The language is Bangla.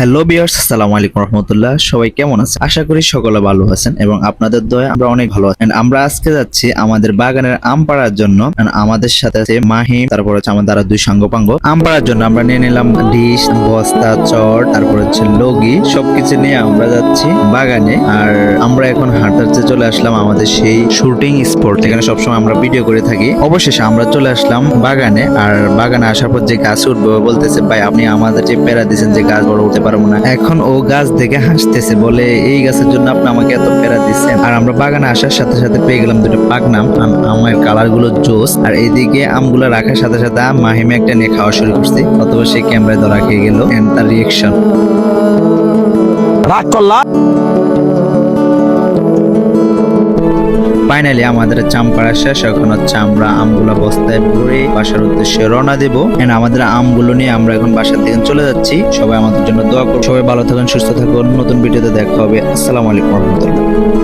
হ্যালো ভিউয়ার্স, আসসালামু আলাইকুম রাহমাতুল্লাহ। সবাই কেমন আছেন? আশা করি সকলে ভালো আছেন এবং আপনাদের দয়ায় আমরা অনেক ভালো আছি। And আমরা আজকে যাচ্ছি আমাদের বাগানের আম পাড়ার জন্য। And আমাদের সাথে আছে মাহিম, তারপর হচ্ছে আমাদের আরো দুই সাঙ্গপাঙ্গ। আম পাড়ার জন্য আমরা নিয়ে নিলাম ডিশ, বস্তা, চট, তারপর হচ্ছে লগি, সবকিছু নিয়ে আমরা যাচ্ছি বাগানে। আর আমরা এখন হাঁটাতে চলে আসলাম আমাদের সেই শুটিং স্পট, এখানে সবসময় আমরা ভিডিও করে থাকি। অবশেষে আমরা চলে আসলাম বাগানে। আর বাগানে আসার পর যে গাছ উঠবে ও বলতেছে, ভাই আপনি আমাদের যে প্যারা দিয়েছেন যে গাছ বড় উঠতে পারবো না। এখন ও গাছ দেখে হাসতেছে, বলে এই গাছের জন্য আপনি আমাকে এত প্যারা দিচ্ছেন। আর আমরা বাগানে আসার সাথে সাথে পেয়ে গেলাম দুটো পাকনাম। আমের কালার গুলো জোস। আর এইদিকে আমগুলো রাখার সাথে সাথে মাহিমে একটা নিয়ে খাওয়া শুরু করছে, অথবা সে ক্যামেরায় ধরা খেয়ে গেল। তার রিয়েকশন রাগ করলা। ফাইনালি আমাদের চাম পাড়া শেষ। এখন হচ্ছে আমরা আমগুলো বস্তায় ভরে বাসার উদ্দেশ্যে রওনা দেবো। আমাদের আমগুলো নিয়ে আমরা এখন বাসার থেকে চলে যাচ্ছি। সবাই আমাদের জন্য দোয়া করুন। সবাই ভালো থাকুন, সুস্থ থাকুন। নতুন ভিডিওতে দেখা হবে। আসসালামু আলাইকুম রহমতুল্লাহ।